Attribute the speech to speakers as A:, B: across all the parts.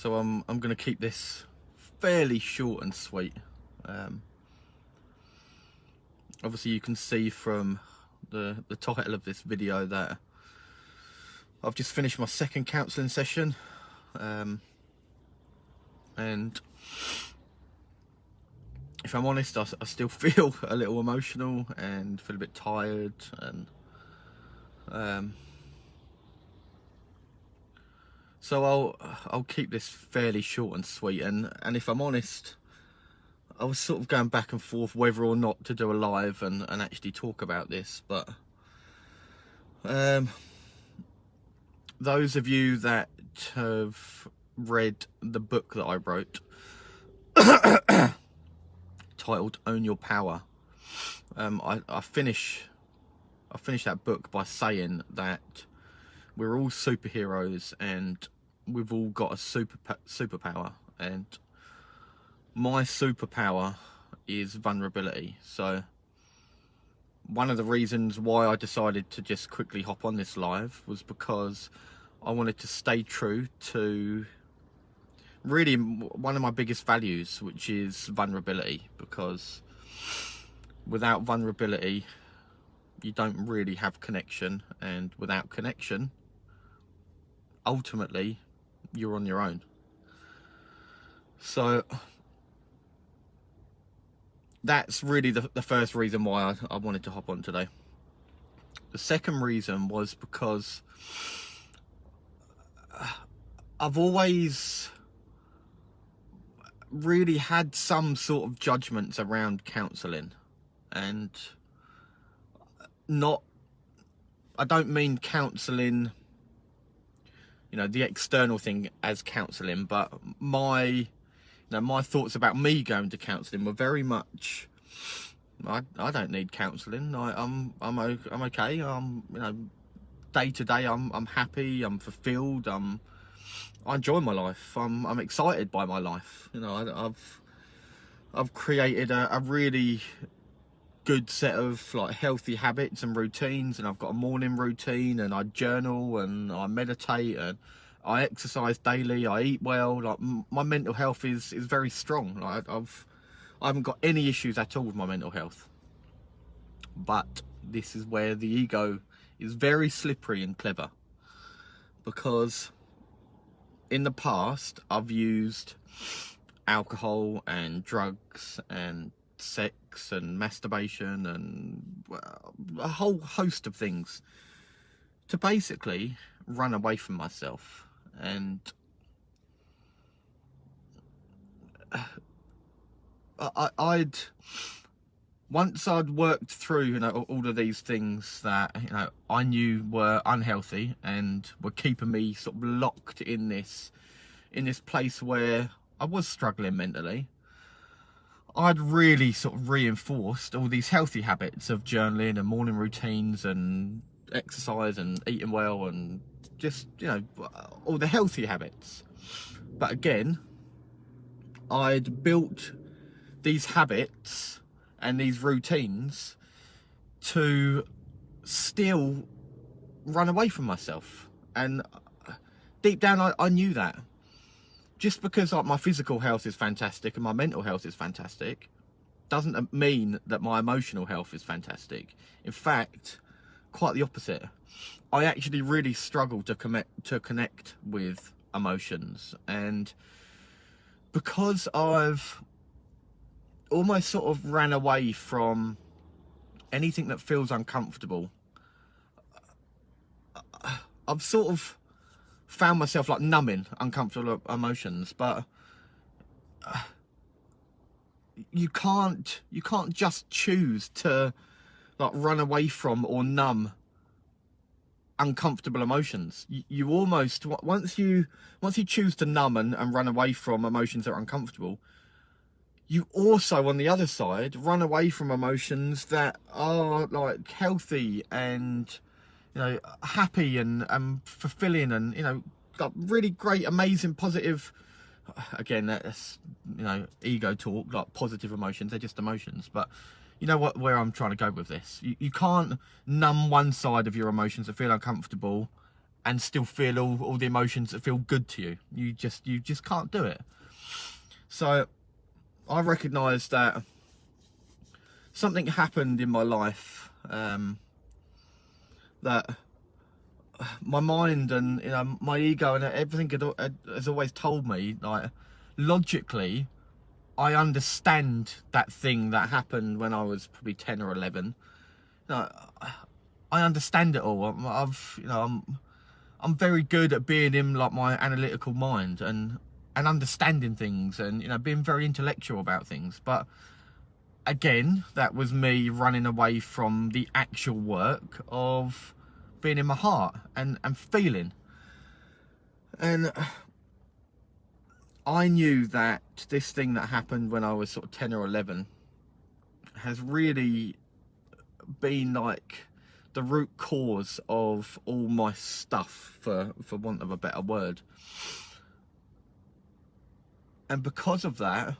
A: So I'm going to keep this fairly short and sweet. Obviously you can see from the title of this video that I've just finished my second counselling session, and if I'm honest, I still feel a little emotional and feel a bit tired, and so I'll keep this fairly short and sweet. And if I'm honest, I was sort of going back and forth whether or not to do a live and actually talk about this, but those of you that have read the book that I wrote titled Own Your Power, I finish that book by saying that we're all superheroes and we've all got a superpower, and my superpower is vulnerability. So one of the reasons why I decided to just quickly hop on this live was because I wanted to stay true to really one of my biggest values, which is vulnerability, because without vulnerability you don't really have connection, and without connection ultimately you're on your own. So that's really the first reason why I wanted to hop on today. The second reason was because I've always really had some sort of judgments around counselling, and I don't mean counselling, you know, the external thing as counselling, but my thoughts about me going to counselling were very much, I don't need counselling. I'm okay. You know, day to day I'm happy. I'm fulfilled. I enjoy my life. I'm excited by my life. You know, I've created a really good set of like healthy habits and routines, and I've got a morning routine, and I journal and I meditate and I exercise daily. I eat well. Like my mental health is very strong. Like I haven't got any issues at all with my mental health. But this is where the ego is very slippery and clever, because in the past I've used alcohol and drugs and sex and masturbation and a whole host of things to basically run away from myself. And once I'd worked through, you know, all of these things that, you know, I knew were unhealthy and were keeping me sort of locked in this place where I was struggling mentally, I'd really sort of reinforced all these healthy habits of journaling and morning routines and exercise and eating well and just, you know, all the healthy habits. But again, I'd built these habits and these routines to still run away from myself. And deep down I knew that. Just because like my physical health is fantastic and my mental health is fantastic doesn't mean that my emotional health is fantastic. In fact, quite the opposite. I actually really struggle to connect with emotions, and because I've almost sort of ran away from anything that feels uncomfortable, I've sort of found myself like numbing uncomfortable emotions. But you can't just choose to like run away from or numb uncomfortable emotions. You almost, once you choose to numb and run away from emotions that are uncomfortable, you also on the other side run away from emotions that are like healthy and, you know, happy and fulfilling, and, you know, got really great, amazing, positive, again, that's, you know, ego talk, like positive emotions, they're just emotions. But you know what, where I'm trying to go with this, you can't numb one side of your emotions that feel uncomfortable and still feel all the emotions that feel good to you. You just can't do it. So I recognised that something happened in my life, that my mind and my ego and everything has always told me, like, logically I understand that thing that happened when I was probably 10 or 11. I understand it all. I'm very good at being in like my analytical mind and understanding things and being very intellectual about things. But again, that was me running away from the actual work of being in my heart and feeling. And I knew that this thing that happened when I was sort of 10 or 11 has really been like the root cause of all my stuff, for want of a better word. And because of that,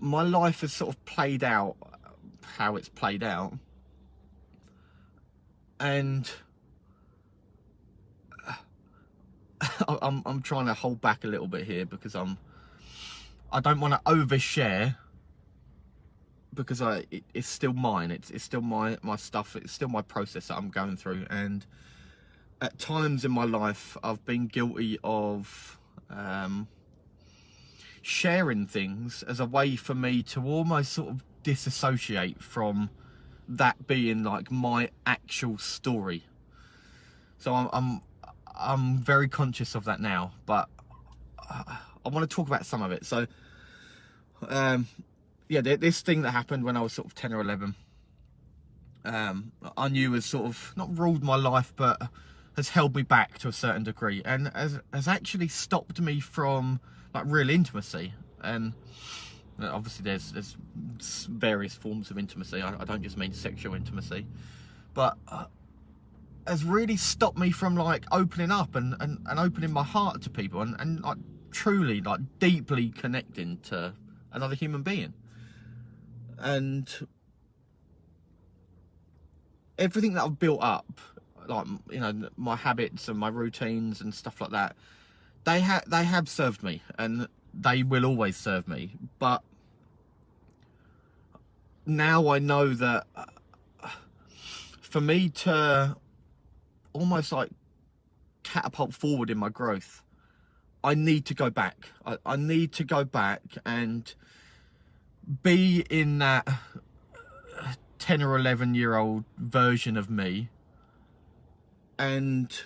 A: my life has sort of played out how it's played out. And I'm trying to hold back a little bit here because I don't want to overshare, because it's still mine. It's still my stuff. It's still my process that I'm going through. And at times in my life, I've been guilty of sharing things as a way for me to almost sort of disassociate from that being like my actual story. So I'm very conscious of that now, but I want to talk about some of it. So yeah, this thing that happened when I was sort of 10 or 11, I knew has sort of not ruled my life, but has held me back to a certain degree, and has actually stopped me from like real intimacy. And obviously there's various forms of intimacy. I don't just mean sexual intimacy, but has really stopped me from like opening up and opening my heart to people and like truly like deeply connecting to another human being. And everything that I've built up, like my habits and my routines and stuff like that, they have served me and they will always serve me. But now I know that for me to almost like catapult forward in my growth, I need to go back. I need to go back and be in that 10 or 11-year-old version of me and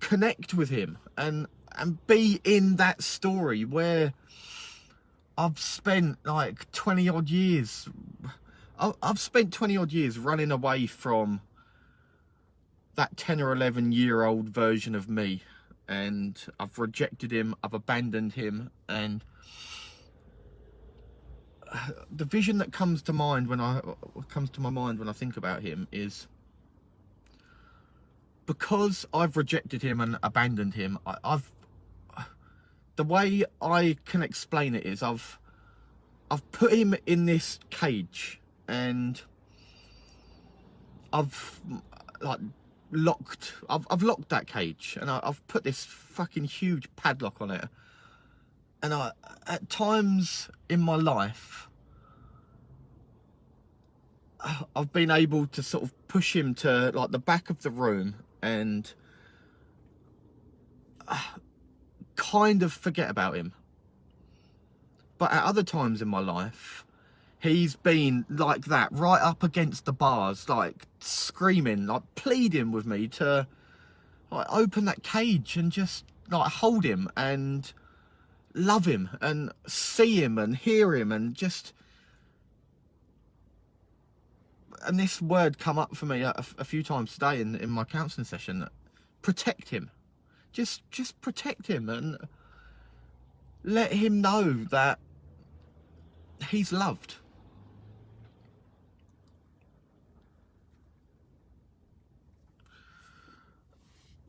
A: connect with him and be in that story where I've spent like 20 odd years. I've spent 20 odd years running away from that 10 or 11-year-old version of me, and I've rejected him, I've abandoned him. And the vision that comes to my mind when I think about him is, because I've rejected him and abandoned him, the way I can explain it is I've put him in this cage, and I've like I've locked that cage, and I've put this fucking huge padlock on it. And at times in my life, I've been able to sort of push him to like the back of the room and kind of forget about him. But at other times in my life, he's been like that, right up against the bars, like screaming, like pleading with me to like open that cage and just like hold him and love him and see him and hear him and just... And this word come up for me a few times today in my counselling session: protect him. Just protect him and let him know that he's loved.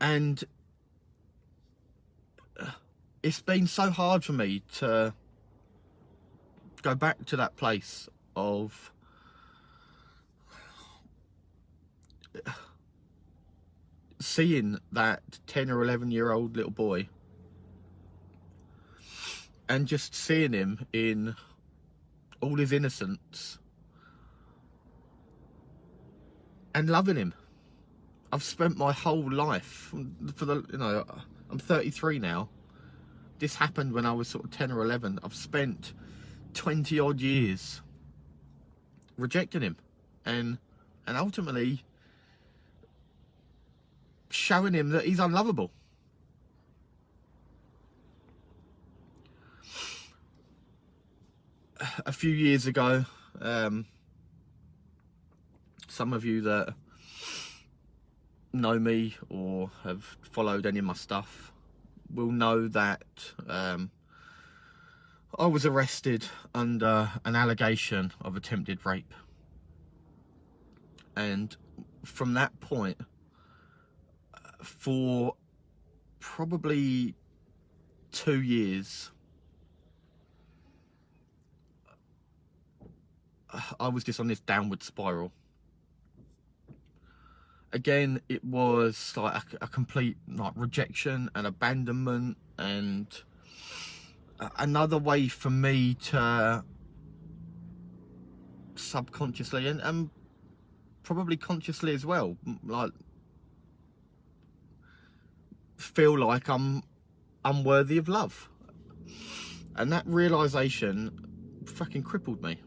A: And it's been so hard for me to go back to that place of seeing that 10 or 11-year-old little boy and just seeing him in all his innocence and loving him. I've spent my whole life for the, you know, I'm 33 now. This happened when I was sort of 10 or 11. I've spent 20 odd years rejecting him and ultimately showing him that he's unlovable. A few years ago, some of you that know me or have followed any of my stuff will know that I was arrested under an allegation of attempted rape. And from that point, for probably 2 years, I was just on this downward spiral. Again, it was like a complete like rejection and abandonment, and another way for me to subconsciously and probably consciously as well, like feel like I'm unworthy of love. And that realization fucking crippled me.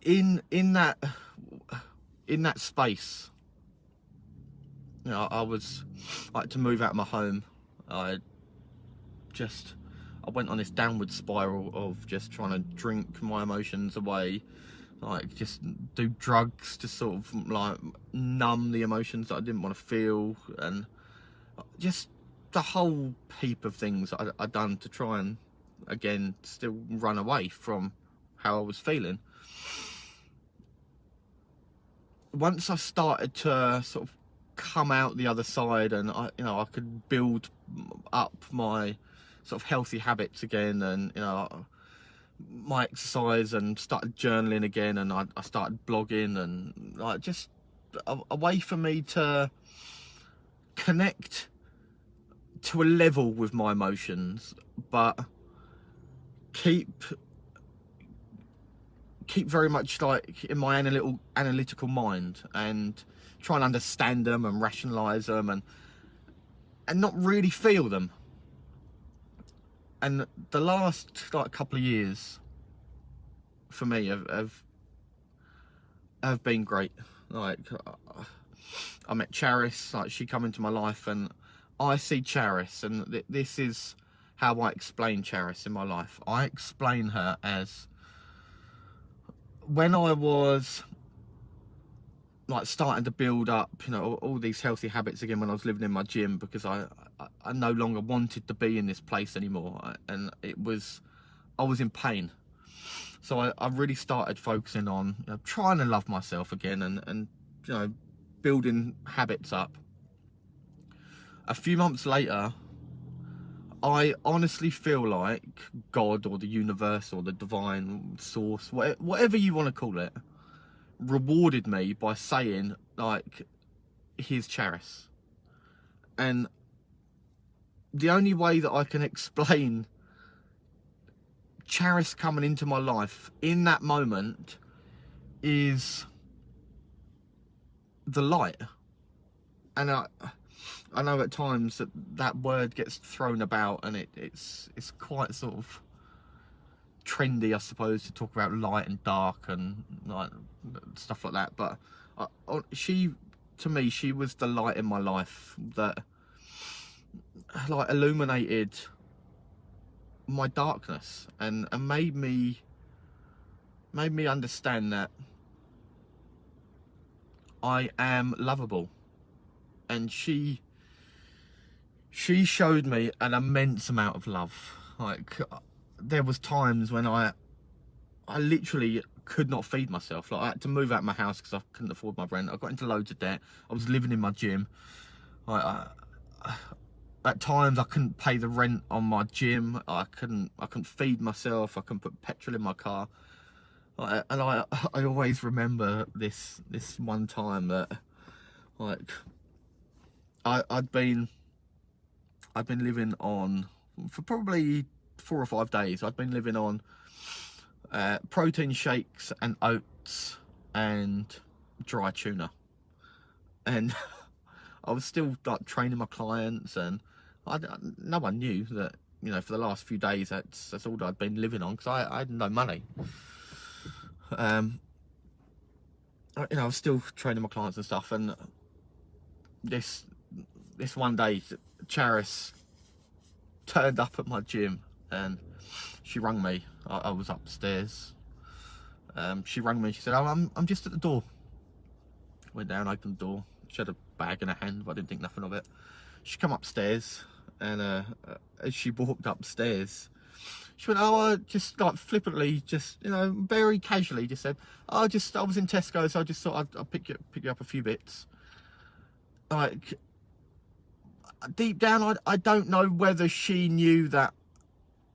A: In that space, you know, I was like to move out of my home. I went on this downward spiral of just trying to drink my emotions away, like just do drugs to sort of like numb the emotions that I didn't want to feel, and just the whole heap of things that I'd done to try and again still run away from how I was feeling. Once I started to sort of come out the other side, and I could build up my sort of healthy habits again, and my exercise, and started journaling again, and I started blogging, and like just a way for me to connect to a level with my emotions, but keep very much like in my analytical mind, and try and understand them and rationalize them, and not really feel them. And the last like couple of years for me have been great. Like I met Charis, like she come into my life, and I see Charis, and this is how I explain Charis in my life. I explain her as when I was like starting to build up, all these healthy habits again, when I was living in my gym, because I no longer wanted to be in this place anymore, and I was in pain. So I really started focusing on trying to love myself again, and building habits up. A few months later, I honestly feel like God or the universe or the divine source, whatever you want to call it, rewarded me by saying, like, here's Charis. And the only way that I can explain Charis coming into my life in that moment is the light. And I know at times that word gets thrown about, and it's quite sort of trendy, I suppose, to talk about light and dark and like stuff like that. But to me, she was the light in my life that like illuminated my darkness, and made me understand that I am lovable. And she showed me an immense amount of love. Like there was times when I literally could not feed myself. Like I had to move out of my house because I couldn't afford my rent. I got into loads of debt. I was living in my gym. At times I couldn't pay the rent on my gym. I couldn't feed myself. I couldn't put petrol in my car. I always remember this one time that, like, I'd been living on, for probably 4 or 5 days. I'd been living on protein shakes and oats and dry tuna, and I was still like training my clients, and no one knew that, you know, for the last few days that's all I'd been living on, because I had no money. You know, I was still training my clients and stuff, and this one day, Charis turned up at my gym, and she rang me. I was upstairs. She rang me. She said, "Oh, I'm just at the door." Went down, opened the door. She had a bag in her hand, but I didn't think nothing of it. She come upstairs, and as she walked upstairs, she went, "Oh, just like flippantly, just, you know, very casually, just said, oh, I was in Tesco, so I just thought I'd pick you up a few bits." Like, deep down, I don't know whether she knew that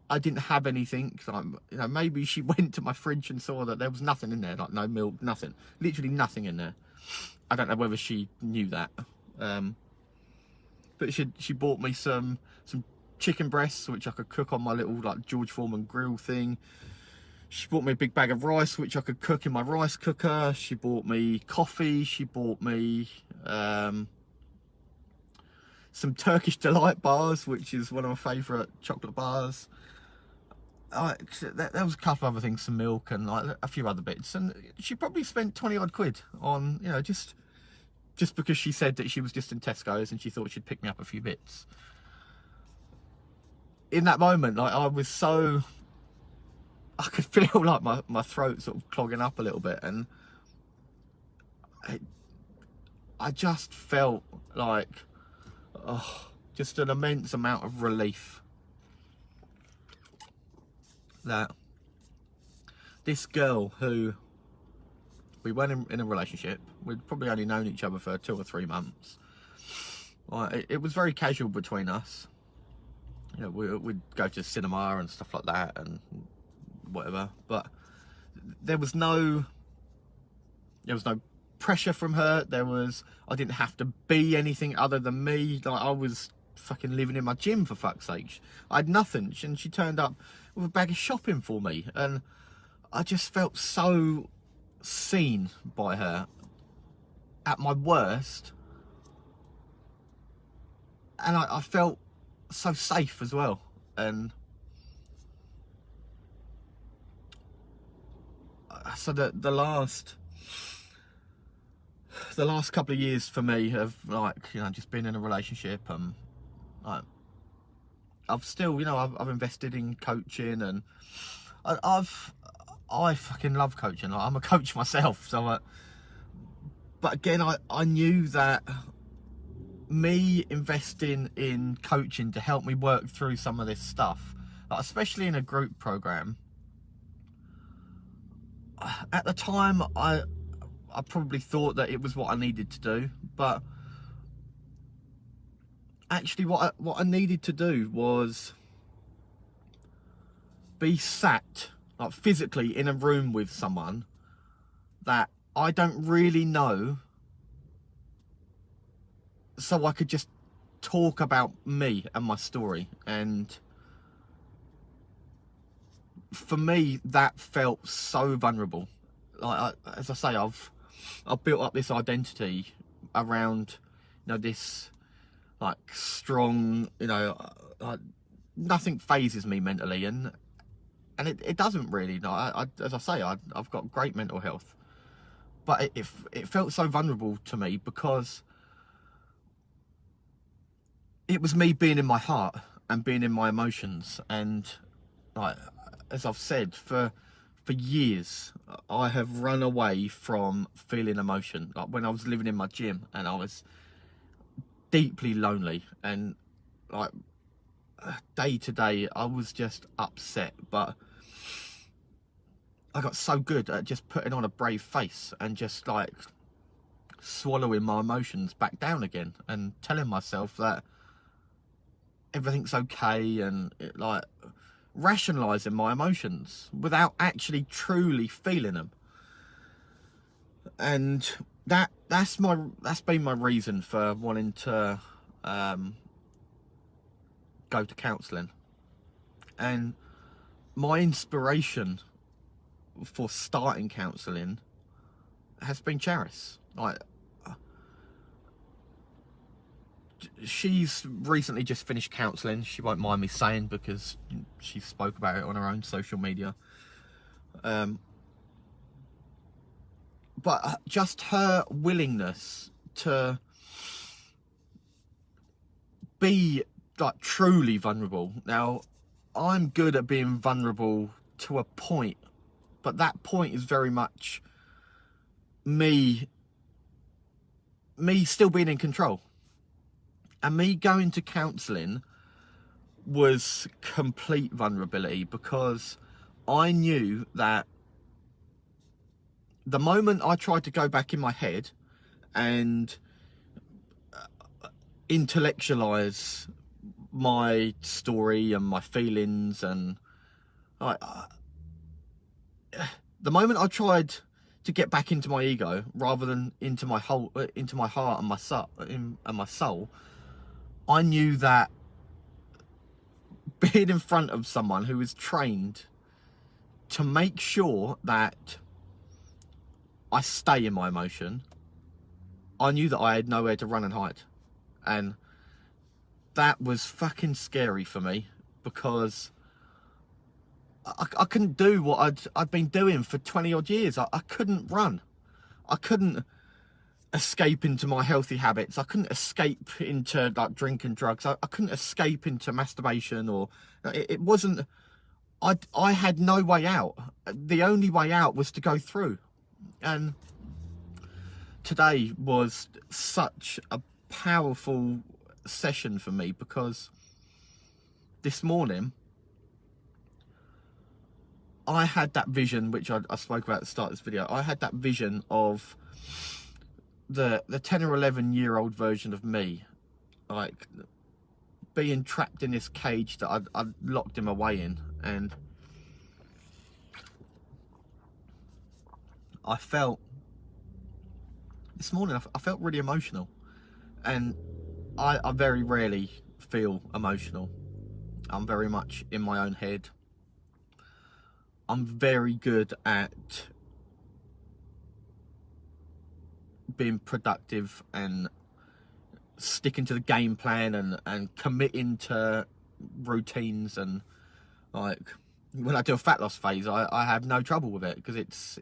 A: I didn't have anything. You know, maybe she went to my fridge and saw that there was nothing in there, like no milk, nothing, literally nothing in there. I don't know whether she knew that. But she bought me some chicken breasts, which I could cook on my little like George Foreman grill thing. She bought me a big bag of rice, which I could cook in my rice cooker. She bought me coffee. She bought me some Turkish Delight bars, which is one of my favourite chocolate bars. There was a couple of other things, some milk and like a few other bits. And she probably spent 20 odd quid on, you know, just because she said that she was just in Tesco's and she thought she'd pick me up a few bits. In that moment, like, I was so, I could feel like my throat sort of clogging up a little bit, and I just felt like, oh, just an immense amount of relief that this girl, who we weren't in a relationship, we'd probably only known each other for 2 or 3 months. Like, it was very casual between us. You know, we'd go to cinema and stuff like that and whatever, but there was no pressure from her. I didn't have to be anything other than me. Like, I was fucking living in my gym, for fuck's sake. I had nothing, and she turned up with a bag of shopping for me, and I just felt so seen by her at my worst, and I felt so safe as well. And so the last couple of years for me have, like, you know, just been in a relationship, and like, I've still, you know, I've invested in coaching, and I fucking love coaching. Like, I'm a coach myself, so but again, I knew that me investing in coaching to help me work through some of this stuff, like, especially in a group program, at the time I probably thought that it was what I needed to do, but actually what I needed to do was be sat, like, physically in a room with someone that I don't really know, so I could just talk about me and my story. And for me, that felt so vulnerable. Like, as I say, I've built up this identity around, you know, this, like, strong, you know, nothing phases me mentally, and it doesn't really. No, as I say, I've got great mental health, but it felt so vulnerable to me because it was me being in my heart and being in my emotions. And, like, as I've said, for years, I have run away from feeling emotion. Like, when I was living in my gym and I was deeply lonely, and, like, day to day I was just upset, but I got so good at just putting on a brave face and just, like, swallowing my emotions back down again and telling myself that everything's okay, and like, rationalizing my emotions without actually truly feeling them. And that's been my reason for wanting to go to counselling. And my inspiration for starting counselling has been Charis. Like, she's recently just finished counselling. She won't mind me saying, because she spoke about it on her own social media. But just her willingness to be like truly vulnerable. Now, I'm good at being vulnerable to a point, but that point is very much me still being in control. And me going to counselling was complete vulnerability, because I knew that the moment I tried to go back in my head and intellectualize my story and my feelings, and the moment I tried to get back into my ego rather than into my heart and my soul, I knew that being in front of someone who is trained to make sure that I stay in my emotion, I knew that I had nowhere to run and hide. And that was fucking scary for me, because I couldn't do what I'd been doing for 20 odd years. I couldn't run. I couldn't escape into my healthy habits. I couldn't escape into like drinking drugs. I couldn't escape into masturbation, or it wasn't, I had no way out. The only way out was to go through. And today was such a powerful session for me, because this morning I had that vision, which I spoke about at the start of this video. I had that vision of the 10 or 11-year-old version of me, like being trapped in this cage that I'd locked him away in. And I felt, this morning, I felt really emotional. And I very rarely feel emotional. I'm very much in my own head. I'm very good at being productive and sticking to the game plan and committing to routines. And like when I do a fat loss phase, I have no trouble with it, because it's,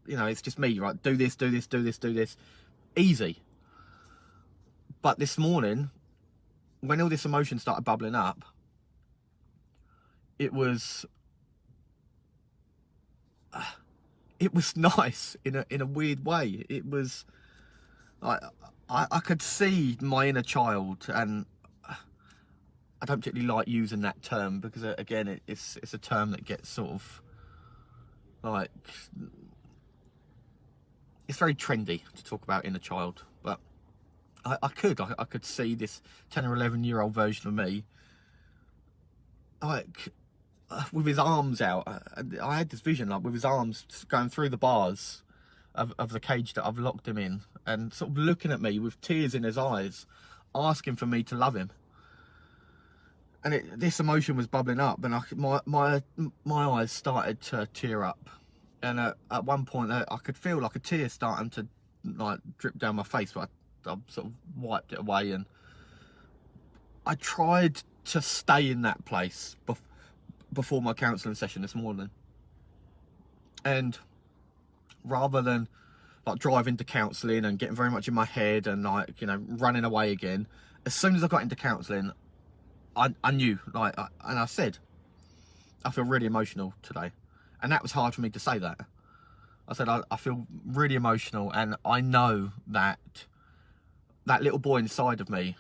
A: you know, it's just me, right? Do this, do this, do this, do this. Easy. But this morning, when all this emotion started bubbling up, it was nice in a weird way. It was, I could see my inner child. And I don't particularly like using that term, because again, it's a term that gets sort of like, it's very trendy to talk about inner child. But I could see this 10 or 11-year-old version of me, like, with his arms out. I had this vision, like, with his arms going through the bars of the cage that I've locked him in, and sort of looking at me with tears in his eyes, asking for me to love him. And this emotion was bubbling up, and my eyes started to tear up. And at one point, I could feel like a tear starting to like drip down my face, but I sort of wiped it away. And I tried to stay in that place before my counselling session this morning. And rather than like driving to counselling and getting very much in my head and like, you know, running away again, as soon as I got into counselling, I knew, like, and I said, I feel really emotional today. And that was hard for me to say that. I said, I feel really emotional, and I know that that little boy inside of me,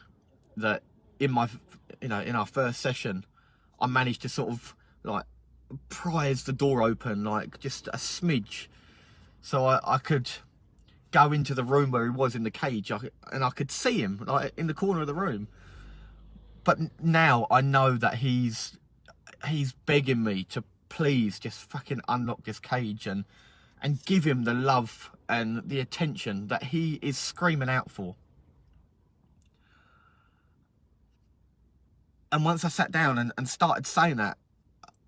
A: that in my, you know, in our first session, I managed to sort of like prise the door open, like just a smidge, so I could go into the room where he was in the cage, and I could see him like in the corner of the room. But now I know that he's he's begging me to please just fucking unlock this cage and give him the love and the attention that he is screaming out for. And once I sat down and started saying that,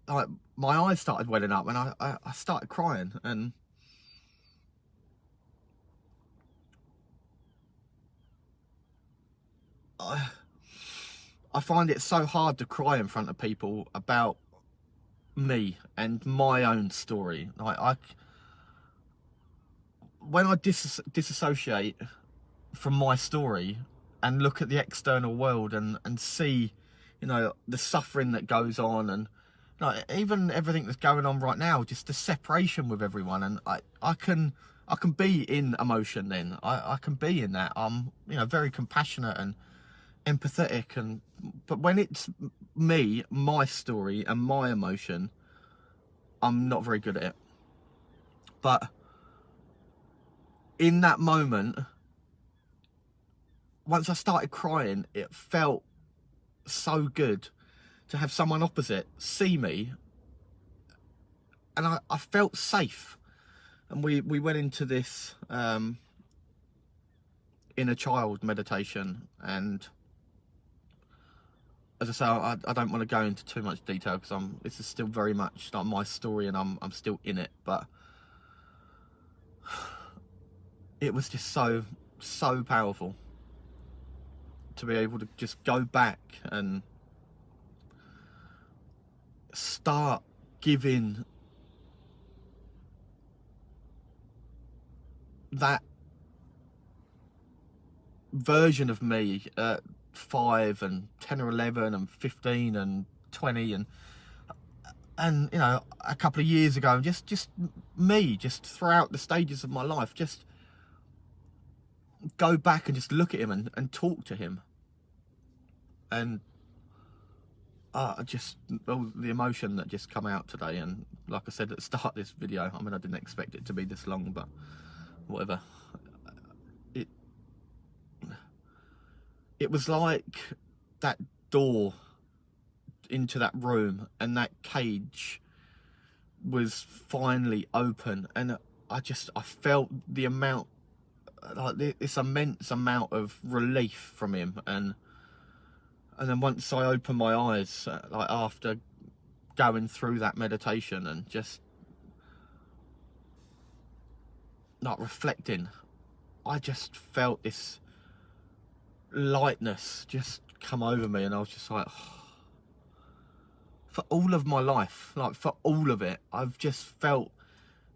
A: like, my eyes started welling up, and I started crying. And I find it so hard to cry in front of people about me and my own story. Like, when I disassociate from my story and look at the external world and see, you know, the suffering that goes on, and like even everything that's going on right now, just the separation with everyone, and I can be in emotion. Then I can be in that. I'm, you know, very compassionate and empathetic, and but when it's me, my story and my emotion, I'm not very good at it. But in that moment, once I started crying, it felt so good to have someone opposite see me, and I felt safe. And we went into this inner child meditation, and as I say, I don't want to go into too much detail because this is still very much like my story, and I'm still in it. But it was just so powerful to be able to just go back and start giving that version of me at 5 and 10 or 11 and 15 and 20 and you know, a couple of years ago, and just me, just throughout the stages of my life, just go back and just look at him and talk to him. And just all the emotion that just come out today. And like I said at the start of this video, I mean, I didn't expect it to be this long, but whatever. It was like that door into that room and that cage was finally open, and I felt the amount, like this immense amount of relief from him. And then once I opened my eyes, like after going through that meditation and just like reflecting, I just felt this lightness just come over me, and I was just like, for all of my life, like for all of it, I've just felt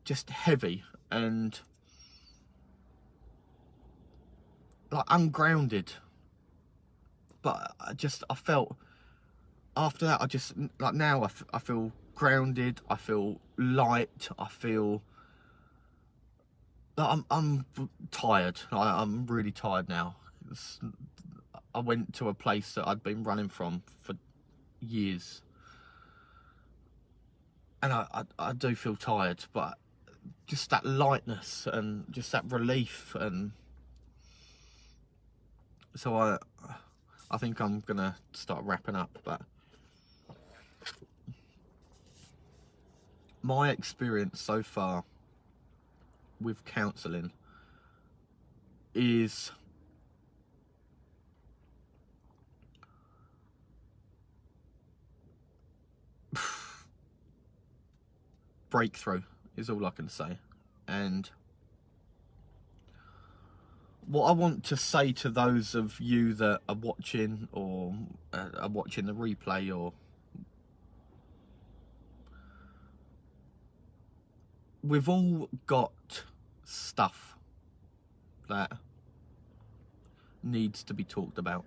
A: just heavy and like ungrounded. But I felt after that, I just, like now I feel grounded, I feel light, I feel like I'm tired. I'm really tired now. I went to a place that I'd been running from for years, and I do feel tired, but just that lightness and just that relief. And so I think I'm gonna start wrapping up. But my experience so far with counselling is breakthrough is all I can say. And what I want to say to those of you that are watching, or are watching the replay, or we've all got stuff that needs to be talked about.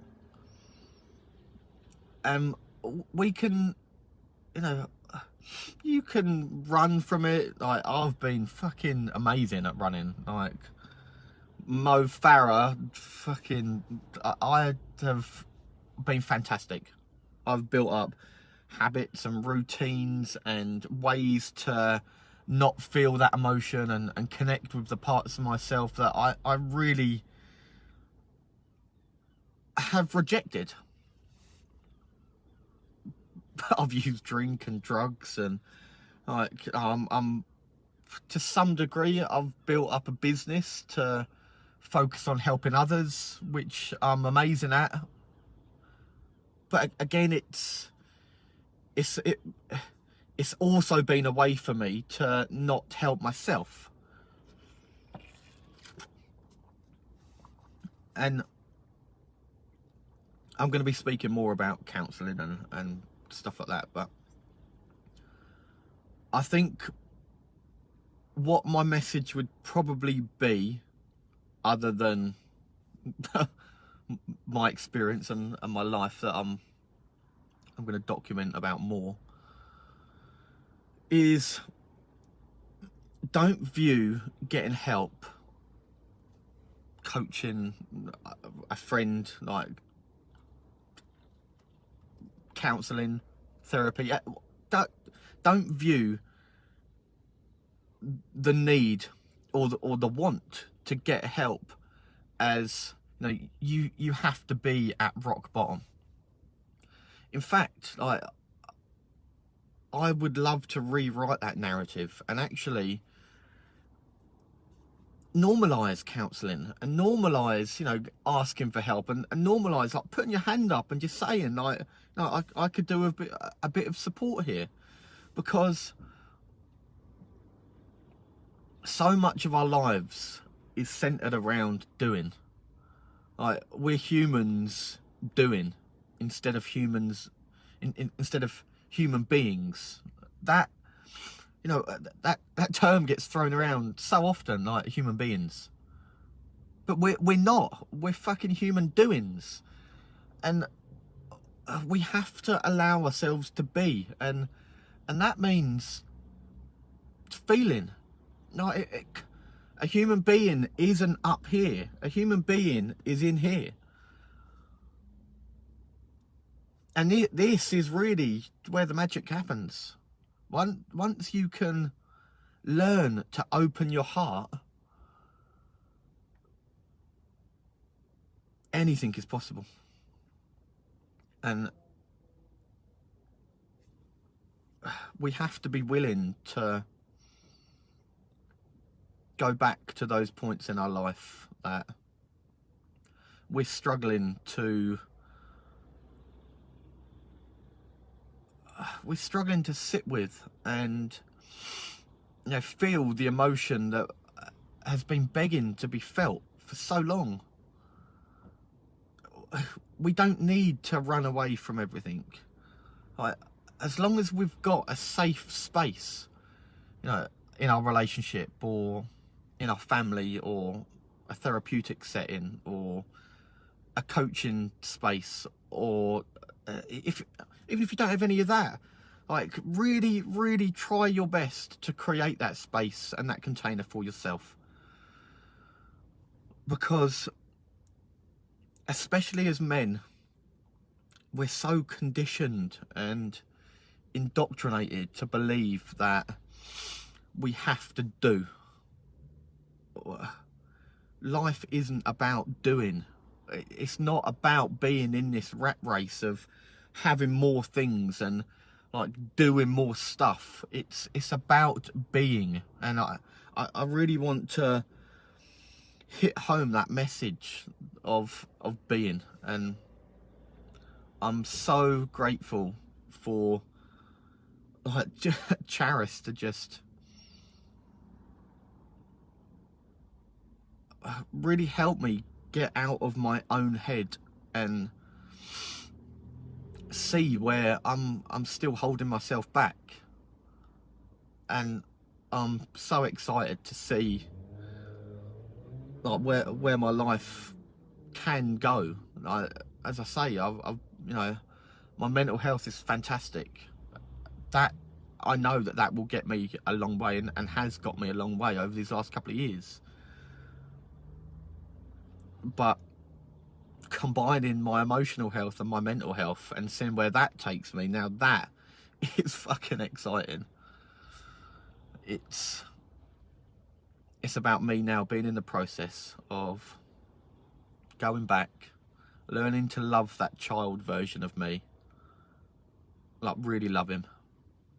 A: We can, you know, you can run from it. Like, I've been fucking amazing at running. Like Mo Farah, fucking, I have been fantastic. I've built up habits and routines and ways to not feel that emotion and connect with the parts of myself that I really have rejected. I've used drink and drugs, and like I'm to some degree I've built up a business to focus on helping others, which I'm amazing at. But again, it's it, it's also been a way for me to not help myself. And I'm going to be speaking more about counselling and stuff like that, but I think what my message would probably be, other than my experience and my life that I'm going to document about more, is don't view getting help, coaching, a friend, like counselling, therapy, don't view the need or the want to get help as, you know, you have to be at rock bottom. In fact, like, I would love to rewrite that narrative and actually normalize counseling and normalize, you know, asking for help, and normalize like putting your hand up and just saying like, no, I could do a bit of support here, because so much of our lives is centered around doing. Like, we're humans doing instead of humans, instead of human beings. That, you know, that term gets thrown around so often, like human beings. But we're not. We're fucking human doings, and we have to allow ourselves to be, and that means feeling. No, a human being isn't up here. A human being is in here. And this is really where the magic happens. Once you can learn to open your heart, anything is possible. And we have to be willing to go back to those points in our life that we're struggling to sit with, and, you know, feel the emotion that has been begging to be felt for so long. We don't need to run away from everything. Like, as long as we've got a safe space, you know, in our relationship or in our family or a therapeutic setting or a coaching space, or even if you don't have any of that, like, really, really try your best to create that space and that container for yourself. Because, especially as men, we're so conditioned and indoctrinated to believe that we have to do. Life isn't about doing. It's not about being in this rat race of having more things and like doing more stuff. It's about being. And I really want to hit home that message of being. And I'm so grateful for, like, Charis to just really help me get out of my own head and see where I'm still holding myself back. And I'm so excited to see, like, where my life can go. As I say, I've you know, my mental health is fantastic. That, I know that will get me a long way, and has got me a long way over these last couple of years. But combining my emotional health and my mental health and seeing where that takes me, now that is fucking exciting. It's about me now being in the process of going back, learning to love that child version of me, like really love him,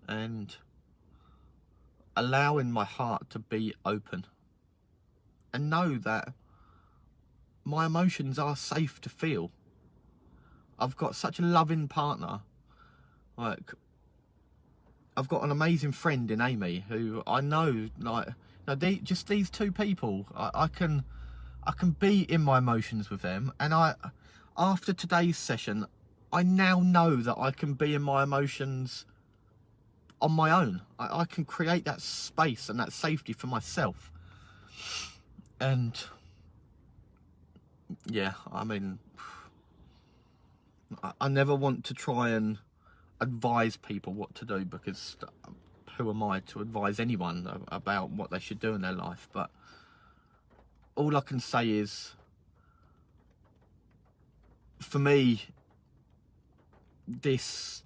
A: and allowing my heart to be open and know that my emotions are safe to feel. I've got such a loving partner. Like, I've got an amazing friend in Amy who I know, like, just these two people, I can be in my emotions with them, and after today's session, I now know that I can be in my emotions on my own. I can create that space and that safety for myself. And yeah, I mean, I never want to try and advise people what to do, because who am I to advise anyone about what they should do in their life? But all I can say is, for me, this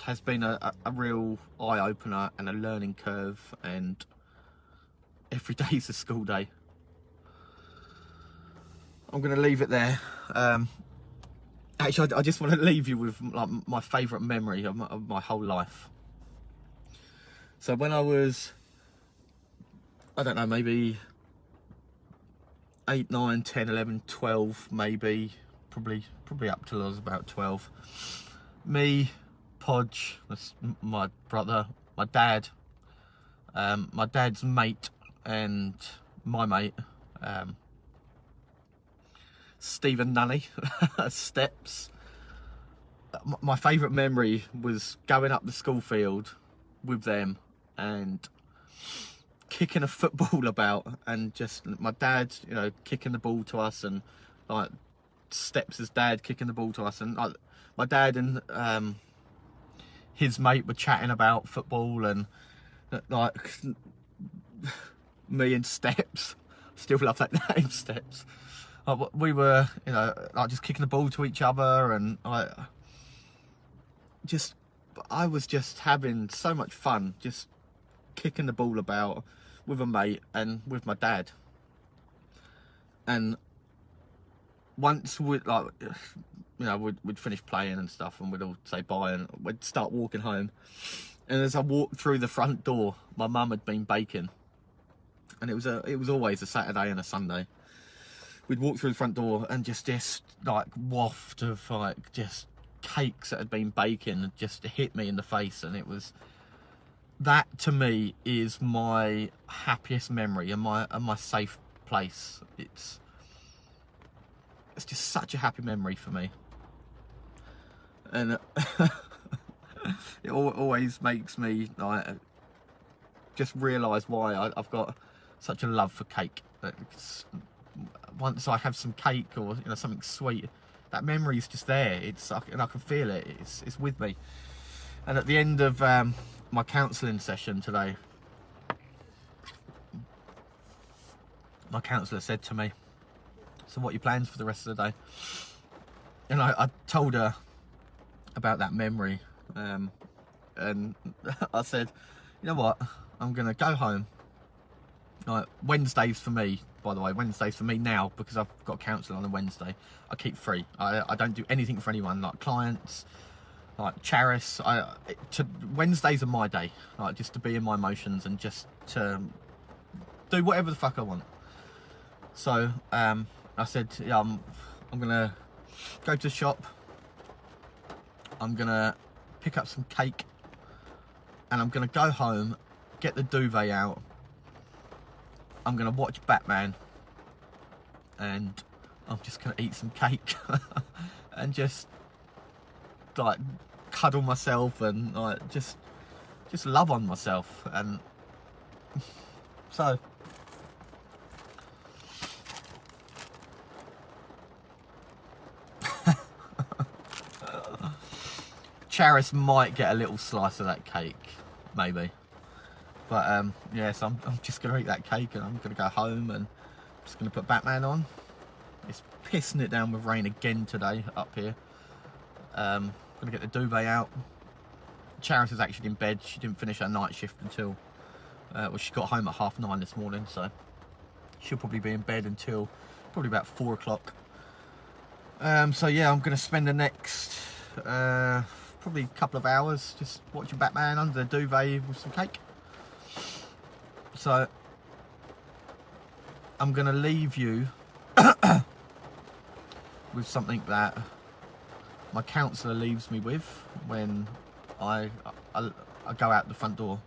A: has been a real eye-opener and a learning curve, and every day's a school day. I'm going to leave it there. Actually, I just want to leave you with like my favourite memory of my whole life. So when I was, I don't know, maybe 8, 9, 10, 11, 12, maybe, probably up till I was about 12. Me, Podge, that's my brother, my dad, my dad's mate, and my mate, Stephen Nunny, Steps. My favourite memory was going up the school field with them and kicking a football about, and just my dad, you know, kicking the ball to us, and like Steps' dad kicking the ball to us, and like my dad and his mate were chatting about football, and like me and Steps, still love that name, Steps. We were, you know, like just kicking the ball to each other, and I was just having so much fun, just kicking the ball about with a mate and with my dad. And once we'd like, you know, we'd finish playing and stuff, and we'd all say bye, and we'd start walking home. And as I walked through the front door, my mum had been baking, and it was always a Saturday and a Sunday. We'd walk through the front door, and just like waft of like just cakes that had been baking just hit me in the face, and it was, that to me is my happiest memory and my safe place. It's just such a happy memory for me, and it always makes me like just realise why I've got such a love for cake. Once I have some cake, or you know, something sweet, that memory is just there. And I can feel it. It's with me. And at the end of my counselling session today, my counsellor said to me, "So what are your plans for the rest of the day?" And I told her about that memory, and I said, "You know what? I'm gonna go home." Like, Wednesdays for me, by the way, Wednesdays for me now, because I've got counselling on a Wednesday, I keep free. I don't do anything for anyone, like clients, like Charis. Wednesdays are my day, like just to be in my emotions and just to do whatever the fuck I want. So I said, yeah, I'm gonna go to the shop, I'm gonna pick up some cake, and I'm gonna go home, get the duvet out, I'm gonna watch Batman, and I'm just gonna eat some cake and just like cuddle myself, and like just love on myself. And so Charis might get a little slice of that cake, maybe. But yeah, so I'm just gonna eat that cake, and I'm gonna go home, and I'm just gonna put Batman on. It's pissing it down with rain again today up here. Gonna get the duvet out. Charis is actually in bed. She didn't finish her night shift until well, she got home at 9:30 this morning, so she'll probably be in bed until probably about 4 o'clock. So yeah, I'm gonna spend the next probably a couple of hours just watching Batman under the duvet with some cake. So I'm going to leave you with something that my counsellor leaves me with when I go out the front door,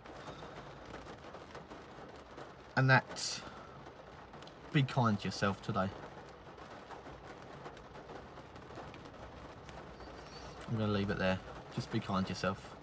A: and that's be kind to yourself today. I'm going to leave it there. Just be kind to yourself.